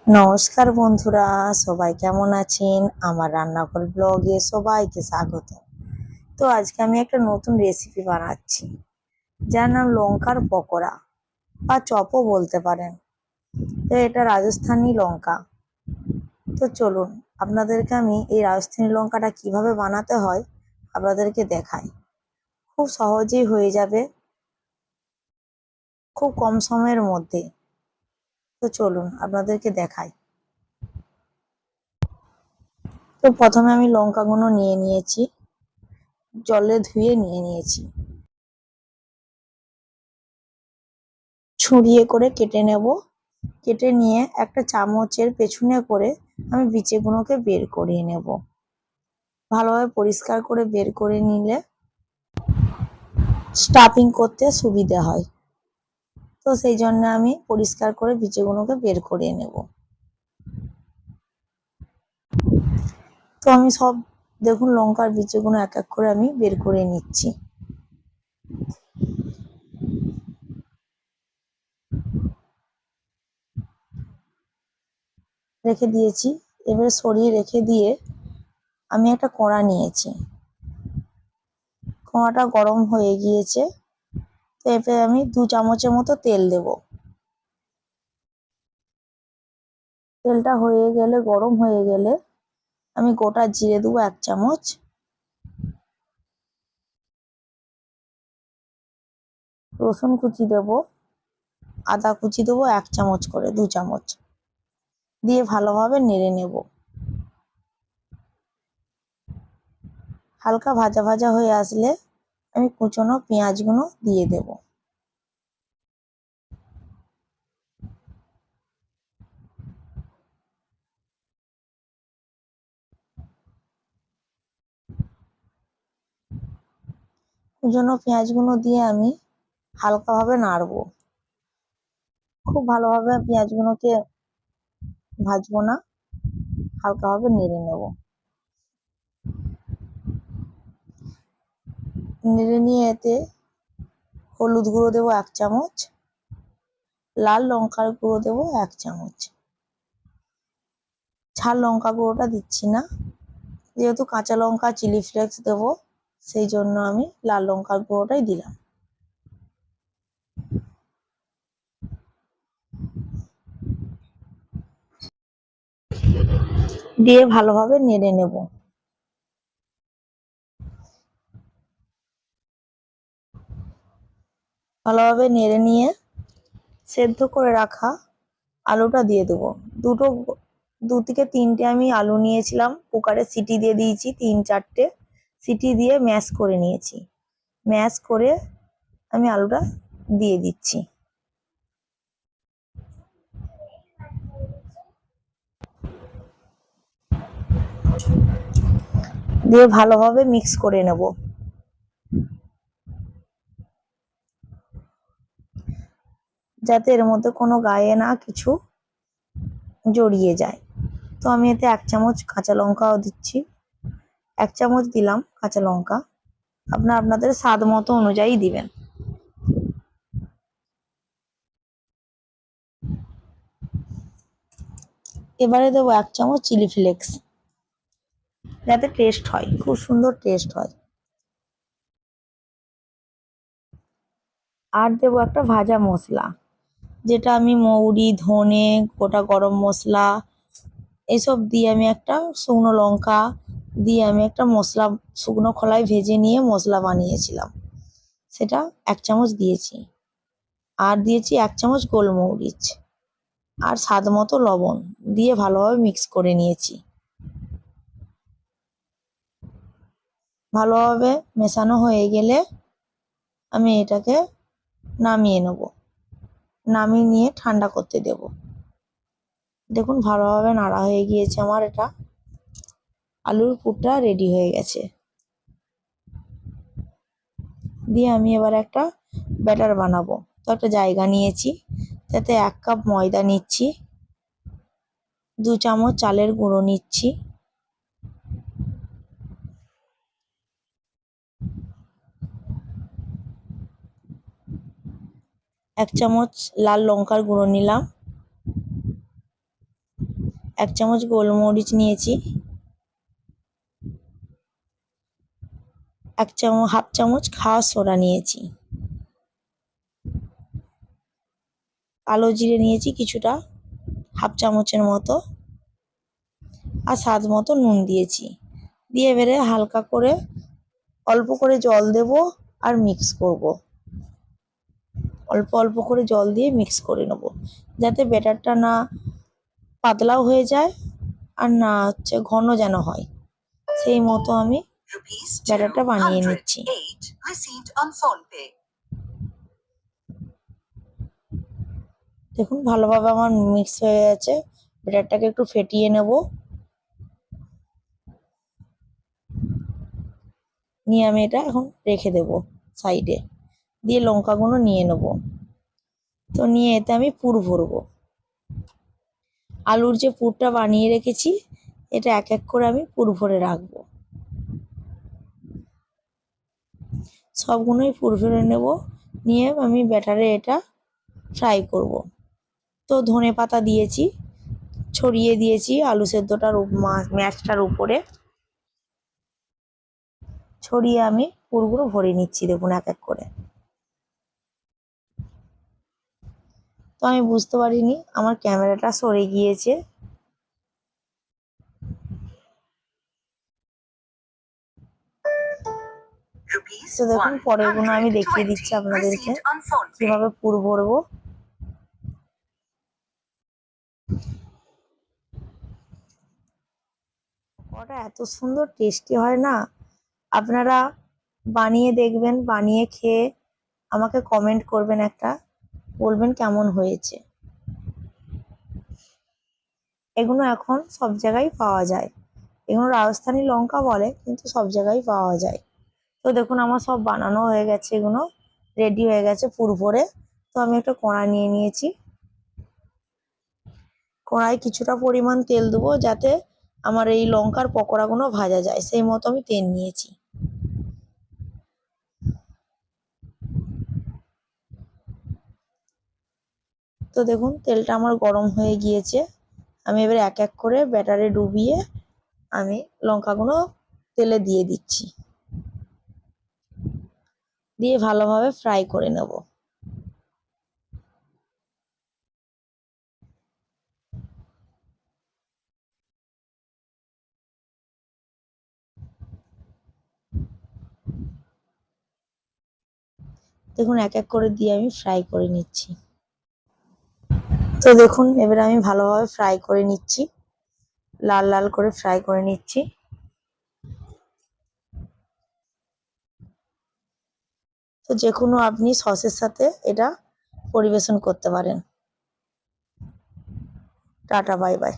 নমস্কার বন্ধুরা, সবাই কেমন আছেন? আমার রান্নাঘর ব্লগে সবাইকে স্বাগত। তো আজকে আমি একটা নতুন রেসিপি বানাচ্ছি, যার নাম লঙ্কার পকোড়া বা চপও বলতে পারেন। তো এটা রাজস্থানি লঙ্কা। তো চলুন আপনাদেরকে আমি এই রাজস্থানি লঙ্কাটা কিভাবে বানাতে হয় আপনাদেরকে দেখাই। খুব সহজেই হয়ে যাবে, খুব কম সময়ের মধ্যে। তো চলুন আপনাদেরকে দেখাই। তো প্রথমে আমি লঙ্কাগুলো নিয়ে নিয়েছি, জলে ধুয়ে নিয়ে নিয়েছি, ছুরিয়ে করে কেটে নেব। কেটে নিয়ে একটা চামচের পেছনে করে আমি বিচিগুলোকে বের করে নেব। ভালোভাবে পরিষ্কার করে বের করে নিলে স্টাফিং করতে সুবিধা হয়। তো সেই জন্য আমি পরিষ্কার করে বিচিগুলোকে বের করে নেব। তো আমি সব দেখুন লঙ্কার বিচিগুলো এক এক করে আমি বের করে নিচ্ছি। রেখে দিয়েছি। এবারে সরিয়ে রেখে দিয়ে আমি একটা কড়া নিয়েছি। কড়াটা গরম হয়ে গিয়েছে। তো এবারে আমি 2 চামচের মতো তেল দেব। তেলটা হয়ে গেলে, গরম হয়ে গেলে আমি গোটা জিরে দেবো 1 চামচ, রসুন কুচি দেব, আদা কুচি দেবো 1 চামচ করে, 2 চামচ দিয়ে ভালোভাবে নেড়ে নেব। হালকা ভাজা ভাজা হয়ে আসলে আমি কুচনো পেঁয়াজগুলো দিয়ে দেব। কুচনো পেঁয়াজগুলো দিয়ে আমি হালকাভাবে নাড়বো। খুব ভালোভাবে পেঁয়াজগুলোকে ভাজবো না, হালকাভাবে নেড়ে নেব। নেড়ে নিয়ে এতে হলুদ গুঁড়ো দেবো 1 চামচ, লাল লঙ্কার গুঁড়ো দেবো 1 চামচ। ঝাল লঙ্কা গুঁড়োটা দিচ্ছি না, যেহেতু কাঁচা লঙ্কা চিলি ফ্লেক্স দেবো, সেই জন্য আমি লাল লঙ্কার গুঁড়োটাই দিলাম। দিয়ে ভালোভাবে নেড়ে নেব। ভালোভাবে নেড়ে নিয়ে সেদ্ধ করে রাখা আলুটা দিয়ে দেবো। 2 থেকে 3টে আমি আলু নিয়েছিলাম, কুকারে সিটি দিয়ে দিয়েছি 3-4টে সিটি দিয়ে ম্যাশ করে নিয়েছি। ম্যাশ করে আমি আলুটা দিয়ে দিচ্ছি। দিয়ে ভালোভাবে মিক্স করে নেব। যাতে এর মধ্যে কোনো গায়ে না কিছু জড়িয়ে যায়। তো আমি এতে 1 চামচ কাঁচা লঙ্কাও দিচ্ছি। 1 চামচ দিলাম কাঁচা লঙ্কা, আপনাদের স্বাদ মতো অনুযায়ী দিবেন। এবারে দেবো 1 চামচ চিলি ফ্লেক্স, যাতে টেস্ট হয়, খুব সুন্দর টেস্ট হয়। আর দেবো একটা ভাজা মশলা, যেটা আমি মৌরি, ধনে, গোটা গরম মশলা এসব দিয়ে আমি একটা শুকনো লঙ্কা দিয়ে আমি একটা মশলা শুকনো খোলায় ভেজে নিয়ে মশলা বানিয়েছিলাম, সেটা 1 চামচ দিয়েছি। আর দিয়েছি 1 চামচ গোলমরিচ আর স্বাদ মতো লবণ দিয়ে ভালোভাবে মিক্স করে নিয়েছি। ভালোভাবে মেশানো হয়ে গেলে আমি এটাকে নামিয়ে নেব। নামিয়ে নিয়ে ঠান্ডা করতে দেব। দেখুন ভালোভাবে নাড়া হয়ে গিয়েছে আমার, এটা আলুর পুরটা রেডি হয়ে গেছে। দিয়ে আমি এবার একটা ব্যাটার বানাবো। তো একটা জায়গা নিয়েছি, তাতে 1 কাপ ময়দা নিচ্ছি, 2 চামচ চালের গুঁড়ো নিচ্ছি, 1 চামচ লাল লঙ্কার গুঁড়ো নিলাম, 1 চামচ গোলমরিচ নিয়েছি, 1/2 চামচ খাওয়া সোডা নিয়েছি, কালো জিরে নিয়েছি কিছুটা 1/2 চামচের মতো, আর স্বাদ মতো নুন দিয়েছি। দিয়ে এবারে হালকা করে অল্প করে জল দেব আর মিক্স করব। অল্প অল্প করে জল দিয়ে মিক্স করে নেব, যাতে ব্যাটারটা না পাতলাও হয়ে যায় আর না ঘন যেন হয়, সেই মতো আমি ব্যাটারটা বানিয়ে নিচ্ছি। দেখুন ভালোভাবে আমার মিক্স হয়ে গেছে। ব্যাটারটাকে একটু ফেটিয়ে নেব, নিয়ে আমি এটা এখন রেখে দেব সাইডে। দিয়ে লঙ্কাগুলো নিয়ে নেব, তো নিয়ে এতে আমি পুর ভরবো। আলুর যে পুরটা বানিয়ে রেখেছি, এটা এক এক করে আমি পুর ভরে রাখবো। সবগুলোই পুর ভরে নেব, নিয়ে আমি ব্যাটারে এটা ফ্রাই করব। তো ধনে পাতা দিয়েছি, ছড়িয়ে দিয়েছি আলু সেদ্ধটার ম্যাশটার উপরে, ছড়িয়ে আমি পুরগুলো ভরে নিচ্ছি। দেখুন এক এক করে। তো আমি বুঝতে পারিনি আমার ক্যামেরাটা সরে গিয়েছে। তো দেখুন পরেরগুলো আমি দেখিয়ে দিচ্ছি আপনাদেরকে কিভাবে পুর ভরবো। ওটা এত সুন্দর টেস্টি হয় না, আপনারা বানিয়ে দেখবেন, বানিয়ে খেয়ে আমাকে কমেন্ট করবেন, একটা বলবেন কেমন হয়েছে। এগুলো এখন সব জায়গায় পাওয়া যায়, এগুলো রাজস্থানি লঙ্কা বলে, কিন্তু সব জায়গায় পাওয়া যায়। তো দেখুন আমার সব বানানো হয়ে গেছে, এগুলো রেডি হয়ে গেছে পুর ভরে। তো আমি একটা কড়া নিয়ে নিয়েছি, কড়াই কিছুটা পরিমাণ তেল দেবো যাতে আমার এই লঙ্কার পকোড়াগুলো ভাজা যায়, সেই মতো আমি তেল নিয়েছি। তো দেখুন তেলটা আমার গরম হয়ে গিয়েছে, আমি এবার এক এক করে ব্যাটারে ডুবিয়ে আমি লঙ্কাগুলো তেলে দিয়ে দিচ্ছি, দিয়ে ভালোভাবে ফ্রাই করে নেব। দেখুন এক এক করে দিয়ে আমি ফ্রাই করে নিচ্ছি। তো দেখুন এবার আমি ভালোভাবে ফ্রাই করে নিচ্ছি, লাল লাল করে ফ্রাই করে নিচ্ছি। তো যে কোনো আপনি সসের সাথে এটা পরিবেশন করতে পারেন। Tata, bye bye.